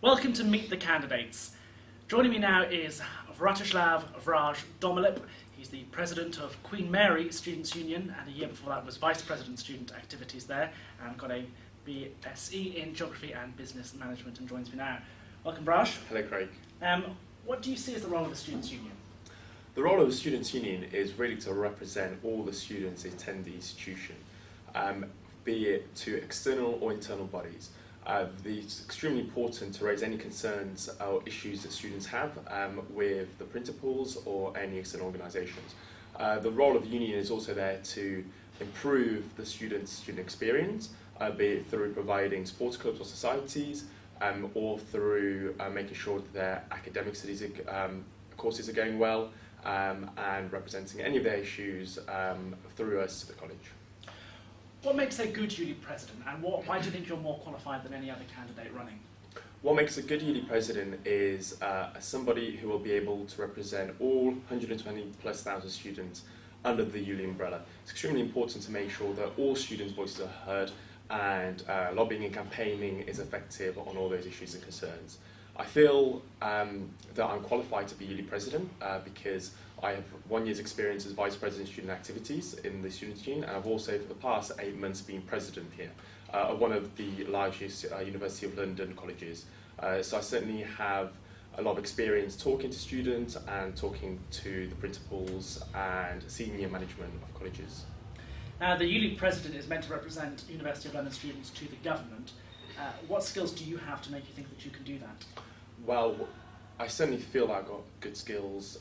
Welcome to Meet the Candidates. Joining me now is Vratislav Vraj Domalip. He's the president of Queen Mary Students' Union, and a year before that was vice president student activities there, and got a BSc in Geography and Business Management, and joins me now. Welcome, Vraj. Hello, Craig. What do you see as the role of the Students' Union? The role of the Students' Union is really to represent all the students who attend the institution, be it to external or internal bodies. It's extremely important to raise any concerns or issues that students have with the principals or any external organisations. The role of the union is also there to improve the student experience, be it through providing sports clubs or societies, or through making sure that their academic studies courses are going well, and representing any of their issues through us to the college. What makes a good ULU president, and why do you think you're more qualified than any other candidate running? What makes a good ULU president is somebody who will be able to represent all 120,000+ students under the ULU umbrella. It's extremely important to make sure that all students' voices are heard and lobbying and campaigning is effective on all those issues and concerns. I feel that I'm qualified to be ULU president because I have 1 year's experience as Vice President Student Activities in the Students' Union, and I've also for the past 8 months been President here of one of the largest University of London colleges. So I certainly have a lot of experience talking to students and talking to the principals and senior management of colleges. Now, the ULU president is meant to represent University of London students to the government. What skills do you have to make you think that you can do that? Well, I certainly feel that I've got good skills.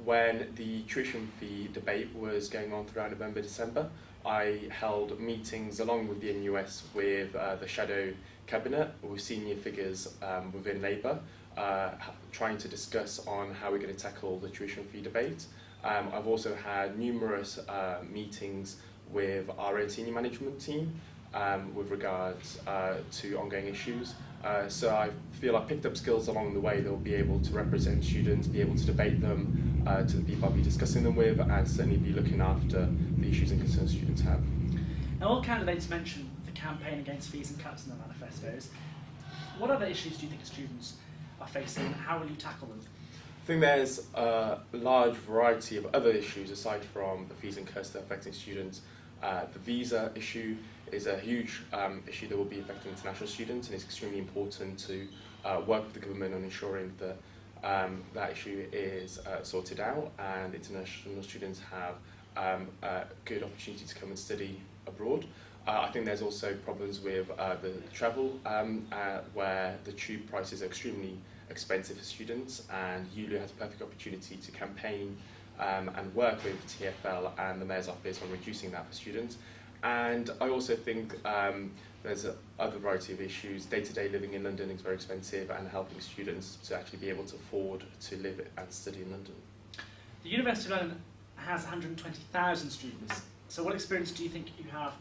When the tuition fee debate was going on throughout November, December, I held meetings along with the NUS with the shadow cabinet, with senior figures within Labour, trying to discuss on how we're going to tackle the tuition fee debate. I've also had numerous meetings with our own senior management team with regards to ongoing issues. So I feel I've picked up skills along the way that will be able to represent students, be able to debate them to the people I'll be discussing them with, and certainly be looking after the issues and concerns students have. Now, all candidates mention the campaign against fees and cuts in their manifestos. What other issues do you think students are facing, and how will you tackle them? I think there's a large variety of other issues aside from the fees and cuts that are affecting students. The visa issue is a huge issue that will be affecting international students, and it's extremely important to work with the government on ensuring that that issue is sorted out and international students have a good opportunity to come and study abroad. I think there's also problems with the travel, where the tube prices are extremely expensive for students, and ULU has a perfect opportunity to campaign and work with TfL and the Mayor's Office on reducing that for students. And I also think there's other variety of issues. Day-to-day living in London is very expensive, and helping students to actually be able to afford to live and study in London. The University of London has 120,000 students, so what experience do you think you have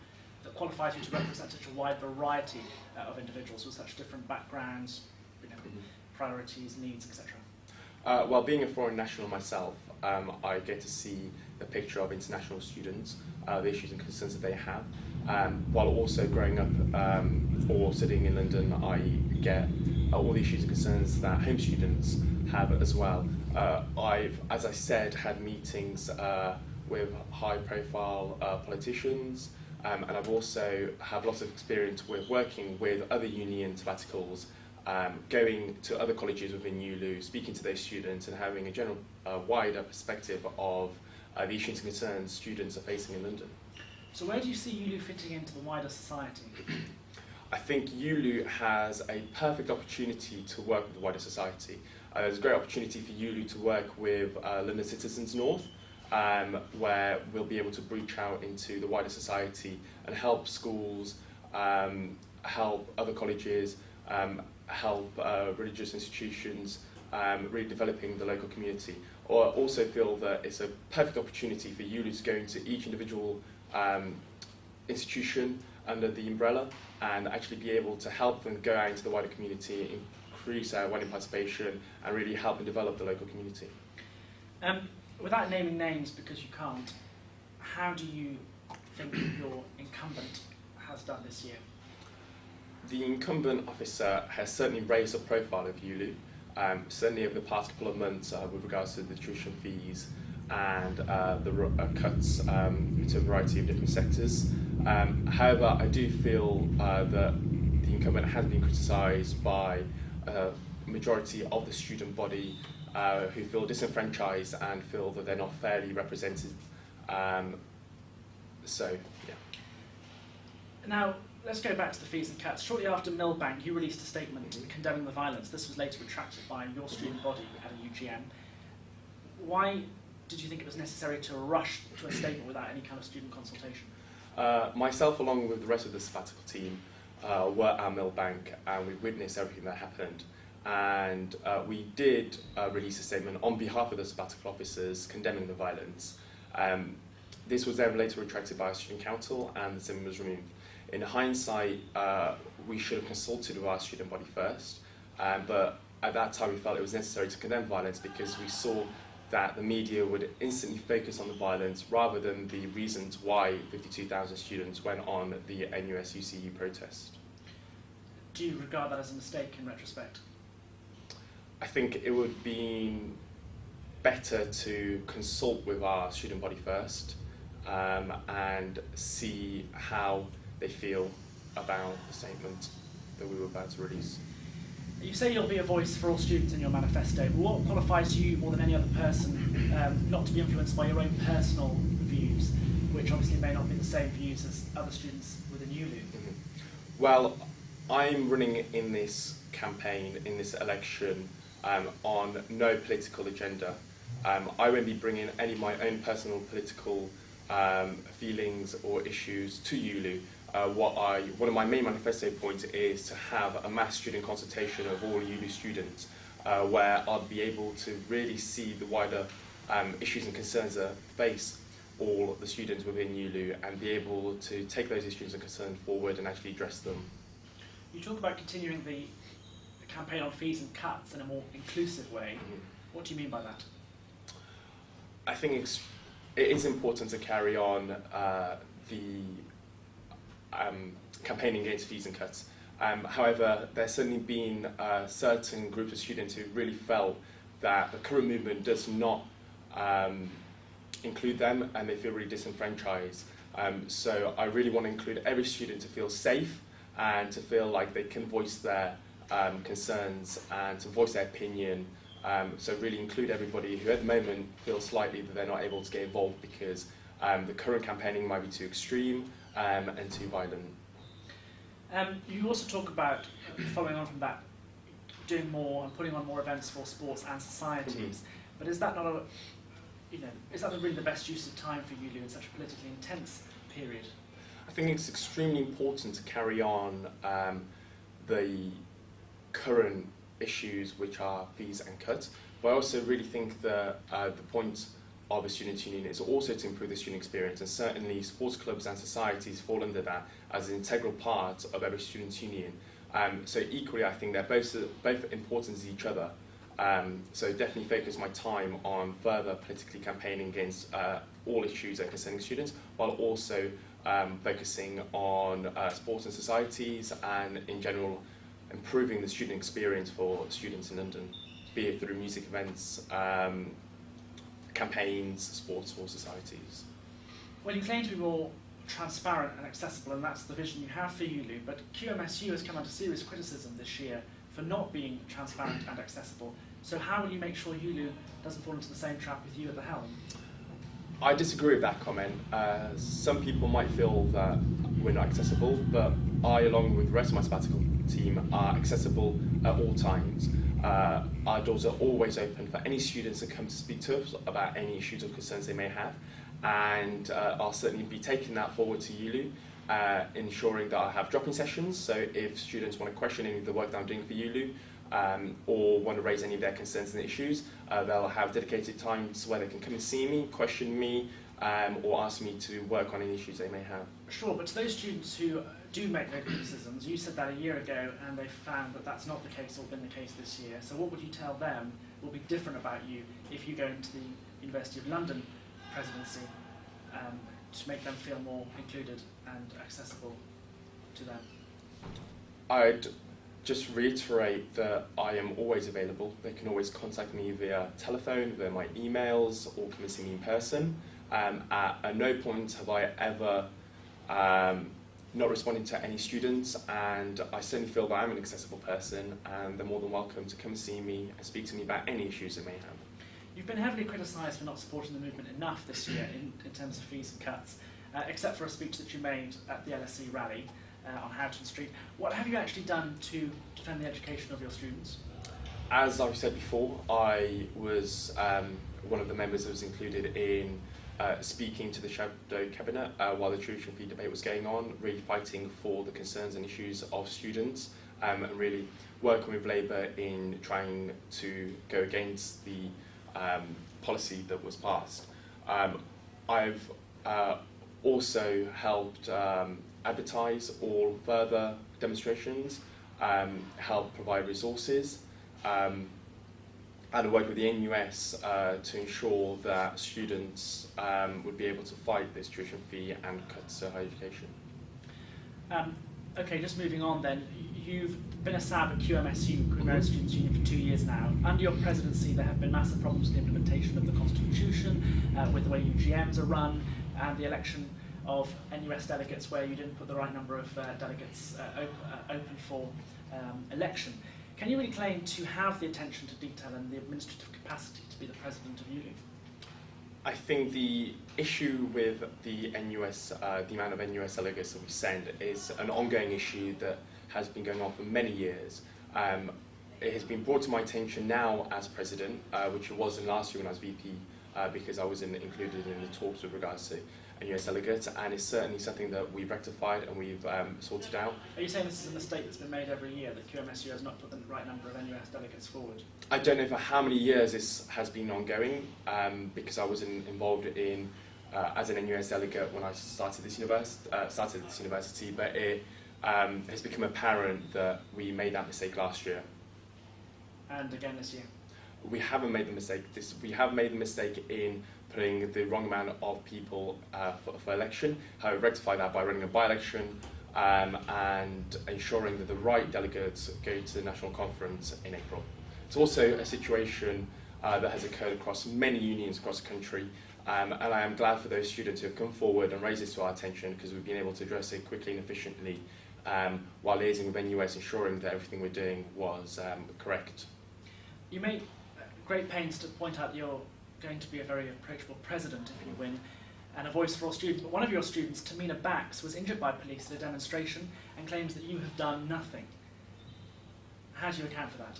that qualifies you to represent such a wide variety of individuals with such different backgrounds, priorities, needs, etc.? Well, being a foreign national myself, I get to see the picture of international students, the issues and concerns that they have. While also growing up or sitting in London, I get all the issues and concerns that home students have as well. I've, as I said, had meetings with high-profile politicians, and I've also have lots of experience with working with other union sabbaticals, going to other colleges within ULU, speaking to those students and having a general wider perspective of the issues and concerns students are facing in London. So where do you see ULU fitting into the wider society? I think ULU has a perfect opportunity to work with the wider society. There's a great opportunity for ULU to work with London Citizens North, where we'll be able to reach out into the wider society and help schools, help other colleges, help religious institutions, really developing the local community. Or also feel that it's a perfect opportunity for ULU to go into each individual institution under the umbrella and actually be able to help them go out into the wider community, increase our wider participation, and really help and develop the local community. Without naming names, because you can't, how do you think your incumbent has done this year? The incumbent officer has certainly raised the profile of ULU, certainly over the past couple of months with regards to the tuition fees and the cuts to a variety of different sectors. However, I do feel that the incumbent has been criticised by a majority of the student body who feel disenfranchised and feel that they're not fairly represented. So, yeah. Now, let's go back to the fees and cuts. Shortly after Millbank, you released a statement condemning the violence. This was later retracted by your student body at a UGM. Why did you think it was necessary to rush to a statement without any kind of student consultation? Myself, along with the rest of the Sabbatical team, were at Millbank, and we witnessed everything that happened. And we did release a statement on behalf of the Sabbatical officers condemning the violence. This was then later retracted by our student council, and the statement was removed. In hindsight, we should have consulted with our student body first, but at that time we felt it was necessary to condemn violence because we saw that the media would instantly focus on the violence rather than the reasons why 52,000 students went on the NUS-UCU protest. Do you regard that as a mistake in retrospect? I think it would be better to consult with our student body first and see how they feel about the statement that we were about to release. You say you'll be a voice for all students in your manifesto, but what qualifies you more than any other person not to be influenced by your own personal views, which obviously may not be the same views as other students within ULU? Mm-hmm. Well, I'm running in this campaign, in this election, on no political agenda. I won't be bringing any of my own personal political feelings or issues to ULU. One of my main manifesto points is to have a mass student consultation of all ULU students, where I'll be able to really see the wider issues and concerns that face all the students within ULU and be able to take those issues and concerns forward and actually address them. You talk about continuing the campaign on fees and cuts in a more inclusive way. Mm-hmm. What do you mean by that? I think it is important to carry on the campaigning against fees and cuts. However, there's certainly been certain groups of students who really felt that the current movement does not include them and they feel really disenfranchised. So I really want to include every student to feel safe and to feel like they can voice their concerns and to voice their opinion. So really include everybody who at the moment feels slightly that they're not able to get involved because the current campaigning might be too extreme and too violent. You also talk about, following on from that, doing more and putting on more events for sports and societies. Mm-hmm. But is that not is that really the best use of time for ULU in such a politically intense period? I think it's extremely important to carry on the current issues, which are fees and cuts. But I also really think that the point of a student union is also to improve the student experience, and certainly sports clubs and societies fall under that as an integral part of every student union. So equally, I think they're both important as each other. So definitely focus my time on further politically campaigning against all issues that concerning students, while also focusing on sports and societies and in general improving the student experience for students in London, be it through music events, campaigns, sports or societies. Well, you claim to be more transparent and accessible, and that's the vision you have for ULU, but QMSU has come under serious criticism this year for not being transparent and accessible. So how will you make sure ULU doesn't fall into the same trap with you at the helm? I disagree with that comment. Some people might feel that we're not accessible, but I, along with the rest of my Sabbatical team, are accessible at all times. Our doors are always open for any students that come to speak to us about any issues or concerns they may have, and I'll certainly be taking that forward to ULU, ensuring that I have drop-in sessions, so if students want to question any of the work that I'm doing for ULU, or want to raise any of their concerns and issues, they'll have dedicated times where they can come and see me, question me, or ask me to work on any issues they may have. Sure, but to those students who do make those criticisms, you said that a year ago and they found that that's not the case or been the case this year, so what would you tell them will be different about you if you go into the University of London presidency to make them feel more included and accessible to them? I'd just reiterate that I am always available. They can always contact me via telephone, via my emails, or come and see me in person. At no point have I ever not responded to any students, and I certainly feel that I'm an accessible person, and they're more than welcome to come and see me and speak to me about any issues they may have. You've been heavily criticised for not supporting the movement enough this year in terms of fees and cuts, except for a speech that you made at the LSE rally on Houghton Street. What have you actually done to defend the education of your students? As I've said before, I was one of the members that was included in speaking to the Shadow Cabinet while the tuition fee debate was going on, really fighting for the concerns and issues of students, and really working with Labour in trying to go against the policy that was passed. I've also helped advertise all further demonstrations, help provide resources, and I worked with the NUS to ensure that students would be able to fight this tuition fee and cuts to higher education. Okay, just moving on then. You've been a SAB at QMSU, Queen Mary Students' Union, for 2 years now. Under your presidency, there have been massive problems with the implementation of the Constitution, with the way UGMs are run, and the election of NUS delegates where you didn't put the right number of delegates open for election. Can you really claim to have the attention to detail and the administrative capacity to be the president of ULU? I think the issue with the NUS, the amount of NUS delegates that we send, is an ongoing issue that has been going on for many years. It has been brought to my attention now as president, which it wasn't last year when I was VP, because I wasn't included in the talks with regards to NUS delegates, and it's certainly something that we've rectified and we've sorted out. Are you saying this is a mistake that's been made every year, that QMSU has not put the right number of NUS delegates forward? I don't know for how many years this has been ongoing, because I wasn't involved in as an NUS delegate when I started this university, but it has become apparent that we made that mistake last year. And again this year? We haven't made the mistake. We have made the mistake in putting the wrong amount of people for election. However, rectify that by running a by-election and ensuring that the right delegates go to the national conference in April. It's also a situation that has occurred across many unions across the country, and I am glad for those students who have come forward and raised this to our attention, because we've been able to address it quickly and efficiently while liaising with NUS, ensuring that everything we're doing was correct. You made great pains to point out that you're going to be a very approachable president if you win, and a voice for all students. But one of your students, Tamina Bax, was injured by police at a demonstration and claims that you have done nothing. How do you account for that?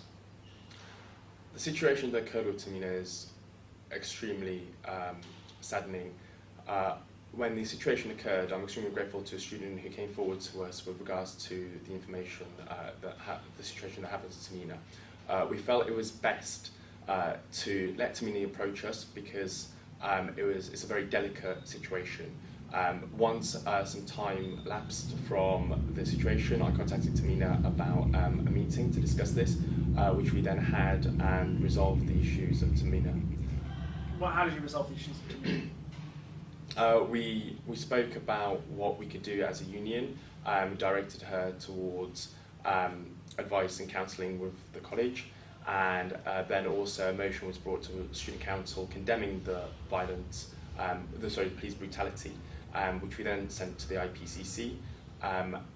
The situation that occurred with Tamina is extremely saddening. When the situation occurred, I'm extremely grateful to a student who came forward to us with regards to the information, the situation that happened to Tamina. We felt it was best to let Tamina approach us, because it's a very delicate situation. Once some time lapsed from the situation, I contacted Tamina about a meeting to discuss this, which we then had and resolved the issues of Tamina. Well, how did you resolve the issues of Tamina? We spoke about what we could do as a union, directed her towards advice and counselling with the college, and then also a motion was brought to student council condemning the violence, the police brutality, which we then sent to the IPCC,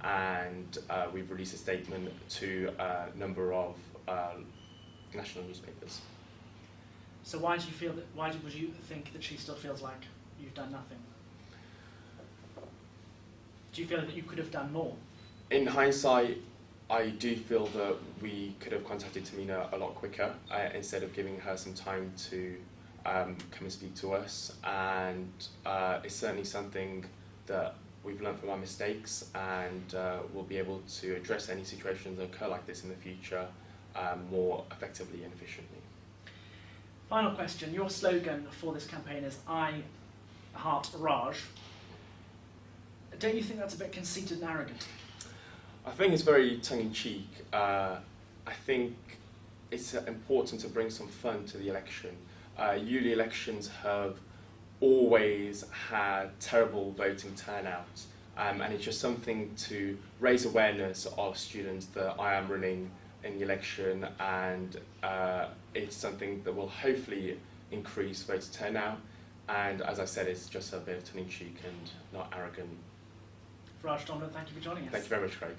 and we've released a statement to a number of national newspapers. So why do you feel that? Why would you think that she still feels like you've done nothing? Do you feel that you could have done more? In hindsight, I do feel that we could have contacted Tamina a lot quicker instead of giving her some time to come and speak to us, and it's certainly something that we've learned from our mistakes, and we'll be able to address any situations that occur like this in the future more effectively and efficiently. Final question. Your slogan for this campaign is I Heart Raj. Don't you think that's a bit conceited and arrogant? I think it's very tongue-in-cheek. I think it's important to bring some fun to the election. ULU elections have always had terrible voting turnout, and it's just something to raise awareness of students that I am running in the election, and it's something that will hopefully increase voter turnout. And as I said, it's just a bit of tongue-in-cheek and not arrogant. Vraj Domalip, thank you for joining us. Thank you very much, Craig.